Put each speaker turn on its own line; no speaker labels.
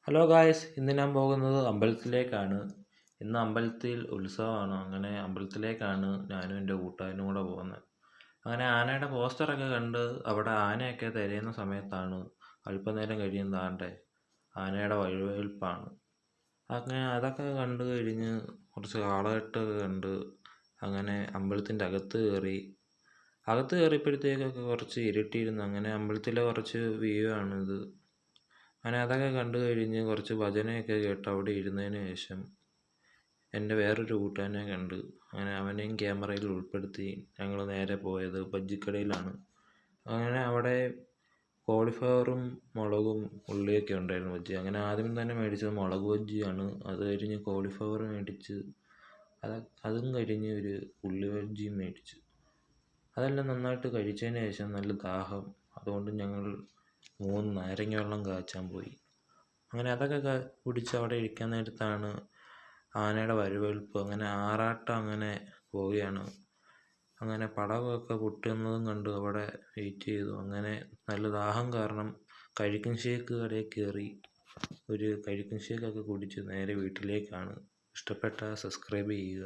Hello guys, ഇന്ന് ഞാൻ പോകുന്നത് അമ്പലത്തിലേക്കാണ്. ഇന്ന് അമ്പലത്തിൽ ഉത്സവമാണ്. അങ്ങനെ അമ്പലത്തിലേക്കാണ് ഞാനും എൻ്റെ കൂട്ടുകാരനും കൂടെ പോകുന്നത്. അങ്ങനെ ആനയുടെ പോസ്റ്ററൊക്കെ കണ്ട് അവിടെ ആനയൊക്കെ തിരയുന്ന സമയത്താണ് അല്പനേരം കഴിയുന്നതാണ്ടെ ആനയുടെ വരവേൽപ്പാണ്. അങ്ങനെ അതൊക്കെ കണ്ട് കഴിഞ്ഞ് കുറച്ച് കാളകെട്ടൊക്കെ കണ്ട് അങ്ങനെ അമ്പലത്തിൻ്റെ അകത്ത് കയറിയപ്പോഴത്തേക്കൊക്കെ കുറച്ച് ഇരുട്ടിയിരുന്നു. അങ്ങനെ അമ്പലത്തിലെ കുറച്ച് വ്യൂ ആണിത്. അങ്ങനെ അതൊക്കെ കണ്ടു കഴിഞ്ഞ് കുറച്ച് ഭജനയൊക്കെ കേട്ട് അവിടെ ഇരുന്നതിന് ശേഷം എൻ്റെ വേറൊരു കൂട്ടുകാരനെ കണ്ട് അങ്ങനെ അവനെയും ക്യാമറയിൽ ഉൾപ്പെടുത്തി ഞങ്ങൾ നേരെ പോയത് ബജ്ജിക്കടയിലാണ്. അങ്ങനെ അവിടെ കോളിഫ്ലവറും മുളകും ഉള്ളിയൊക്കെ ഉണ്ടായിരുന്നു ബജ്ജി. അങ്ങനെ ആദ്യം തന്നെ മേടിച്ചത് മുളക് ബജ്ജിയാണ്. അത് കഴിഞ്ഞ് കോളിഫ്ലവർ മേടിച്ച് അതും കഴിഞ്ഞ് ഒരു ഉള്ളി ബജ്ജിയും മേടിച്ചു. അതെല്ലാം നന്നായിട്ട് കഴിച്ചതിന് ശേഷം നല്ല ദാഹം, അതുകൊണ്ട് ഞങ്ങൾ 3 നാരങ്ങ വെള്ളം കാച്ചാൻ പോയി. അങ്ങനെ അതൊക്കെ കുടിച്ച് അവിടെ ഇരിക്കാൻ നേരത്താണ് ആനയുടെ വരവേൽപ്പ്. അങ്ങനെ ആറാട്ടം അങ്ങനെ പോവുകയാണ്. അങ്ങനെ പടകമൊക്കെ പൊട്ടുന്നതും കണ്ട് അവിടെ വെയിറ്റ് ചെയ്തു. അങ്ങനെ നല്ല ദാഹം കാരണം കഴിക്കും ഷേക്ക് കടയിൽ കയറി ഒരു കഴിക്കും ഷേക്കൊക്കെ കുടിച്ച് നേരെ വീട്ടിലേക്കാണ്. ഇഷ്ടപ്പെട്ടാൽ സബ്സ്ക്രൈബ് ചെയ്യുക.